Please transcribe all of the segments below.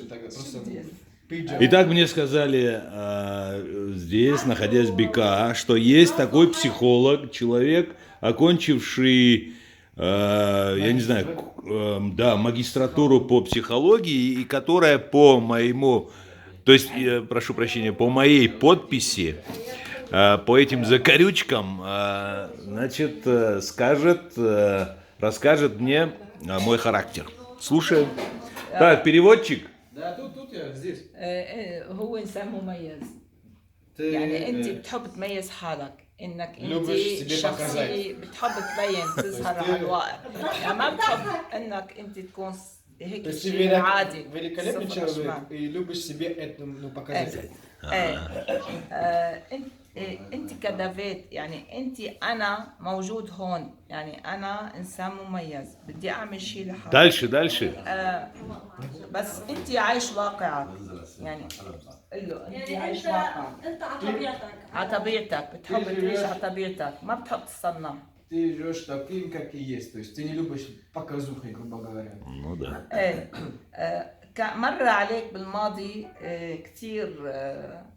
так просто пить. Итак, мне сказали здесь, находясь в БК, что есть такой психолог, человек, окончивший, я не знаю, да, магистратуру по психологии, и которая по моему, то есть, прошу прощения, по моей подписи, по этим закорючкам, значит, расскажет мне мой характер. Слушаю. Так, переводчик. Да, тут я здесь. هو إنسان مميز. Ты يعني أنت بتحب تميز حالك إنك أنت любишь себе شخصية بتحب تبين تظهر على الواقع. يعني ما بتحب إنك أنت تكون То هيك есть ты شيء عادي. великолепный صفر человек أشمال. и любишь себе это показать. أنت كدافيد يعني أنت أنا موجود هون يعني أنا إنسان مميز بدي أعمل شيء لحالي. Дальше. بس أنت عايش واقعك يعني قل له أنت عايش واقعك. انت على طبيعتك. على طبيعتك بتحب تعيش على طبيعتك ما بتحب تصنع. Ты живешь таким, как и есть. То есть ты не любишь показухи, грубо говоря. Ну да. مر عليك بالماضي كثير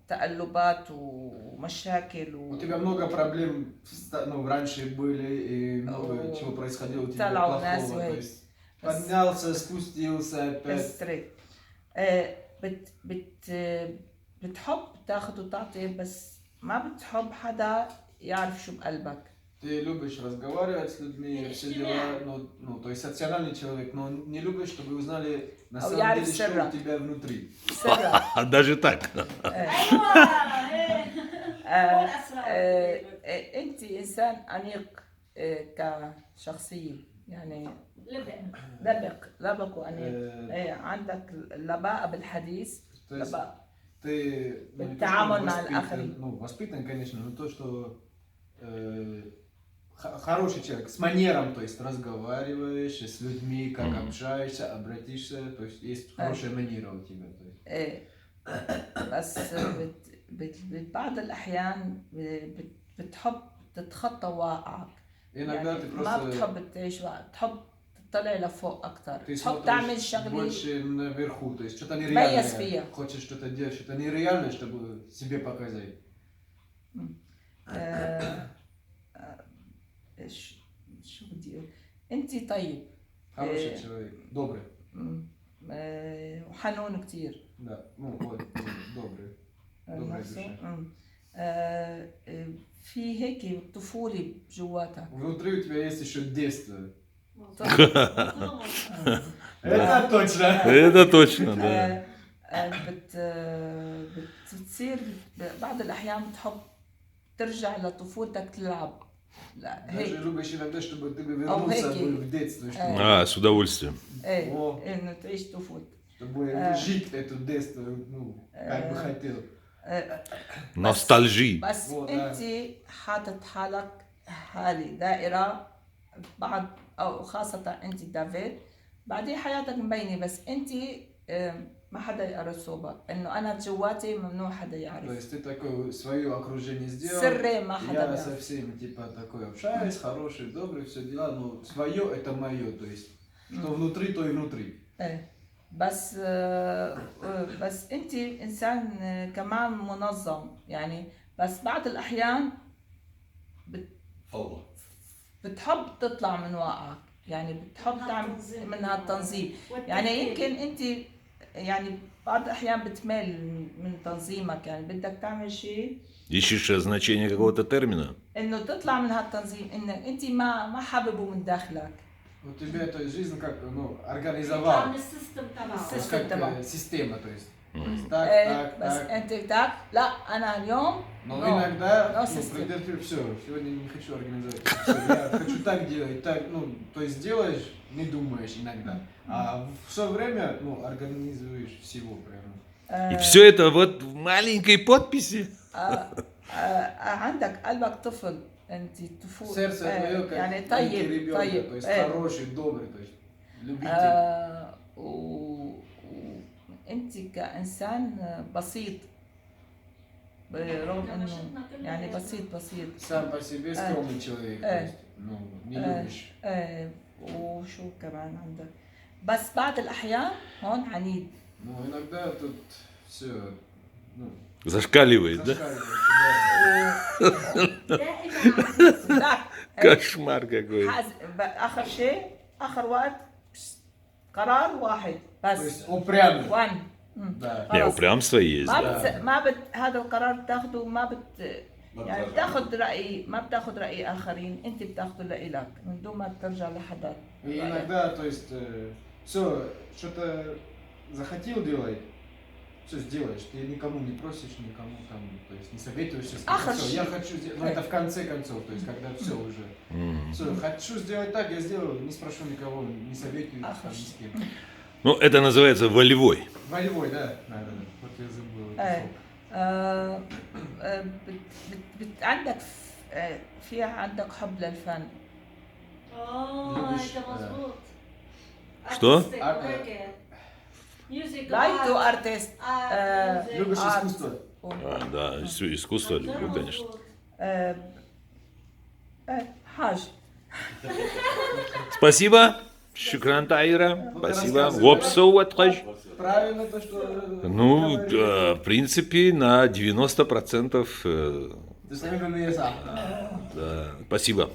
تقلبات ومشاكل У тебя много проблем, раньше были, и много чего происходило у тебя плохого. То есть поднялся, спустился опять. بتحب تاخذ وتعطي بس ما بتحب حدا يعرف شو بقلبك. Ты любишь разговаривать с людьми, все дела, то есть рациональный человек, но не любишь, чтобы узнали на самом деле, что у тебя внутри. Даже так. أنت إنسان أنيق كشخصية يعني لبق وأنيق عندك لباقة بالحديث لباقة بالتعامل مع الآخرين. Воспитан, конечно, но то, что хороший человек, с манером, то есть разговариваешь с людьми, как общаешься, обратишься, то есть есть хорошая манера у тебя. بس ببعض الأحيان بتحب تتخطى واقعك. Иногда ты ما просто بتحب تعيش واقعك، بتحب تطلع لفوق أكتر، ты بتحب تعمل смотришь شغلة больше наверху, то есть что-то تميز нереальное, فيها. хочешь что-то делать, что-то нереальное, чтобы себе показать. شو بدي أقول؟ أنت طيب. Хороший человек, добрый. وحنون كتير. Да, вот, добрый. Добрая душа. في هيك طفولة بجواتك. Внутри у тебя есть еще детство. Это точно. Это точно, да. بتصير بعض الأحيان بتحب ترجع لطفولتك تلعب. Даже любишь иногда, чтобы ты вернулся в детство. С удовольствием. إنه تعيش طفولتك. Чтобы жить это детство, как бы хотел. Ностальжи. بس أنت حاطط حالك هذه دائرة بعد أو خاصة أنت دافيد بعدين حياتك مبينة بس أنت ما حدا يقرأ صوبك إنه أنا جواتي ممنوع حدا يعرف. То есть ты такое свое окружение сделал. سري ما حدا Я со всеми типа такой общаюсь, хороший, добрый, все дела, но свое это мое, то есть что внутри, то и внутри. بس أنت إنسان كمان منظم يعني بس بعض الأحيان بتحب تطلع من واقعك يعني بتحب تعمل منها التنظيم يعني يمكن أنت يعني بعض الأحيان بتمل من تنظيمك يعني بدك تعمل شيء Ищешь значение какого-то термина? إنه تطلع من هالتنظيم إنه أنت ما حاببه من داخلك. У тебя то есть жизнь как организовал. السيستم как система, то есть. Так, بس так. أنت так لا أنا اليوم. Но иногда все, сегодня не хочу организовать. Всё, я хочу так делать, так, то есть делаешь, не думаешь иногда. А в свое время, организуешь всего прямо. И все это вот в маленькой подписи? عندك قلبك طفل أنت طفول. Сердце твое как يعني маленький ребенок, طيب. то есть хороший, добрый, то есть любитель. وأنت كإنسان بسيط برغم إنه يعني بسيط. Сам по себе скромный человек, то есть, не любишь. وشو كمان عندك بس بعض الأحيان هون عنيد Ну, иногда тут все, ну, Зашкаливает, да? зашкаливает, да. دائما لا Кошмар какой. اخر شيء اخر وقت قرار واحد То بس есть упрямый. وان Да. Не, خلاص. упрямство есть, ما да. ما هذا القرار بتاخده ما يعني بتاخذ رأي ما بتاخذ رأي آخرين أنت بتاخذه لإلك من دون ما ترجع لحدا. И иногда, то есть, все, что-то захотел делать, все сделаешь. Ты никому не просишь, никому там, то есть не советуешься. Все, я хочу сделать. Но это в конце концов, то есть когда все уже. Мгм. Все, хочу сделать так, я сделаю, не спрошу никого, не советую там, ни с кем. Ну, это называется волевой. Волевой, да? Да. Вот я забыл. это إيه. слово. عندك في عندك حب للفن. انت مظبوط Что? artistic وهيك. Music, Like to art, artist. music. Любишь Арт. искусство? А, да, искусство люблю, конечно. مظبوط. حاج. Спасибо. Шукран Таира. Спасибо. Вопсоу отхож. Правильно то, что... Ну, говоришь. в принципе, на 90%. Ты с нами, Да. Спасибо.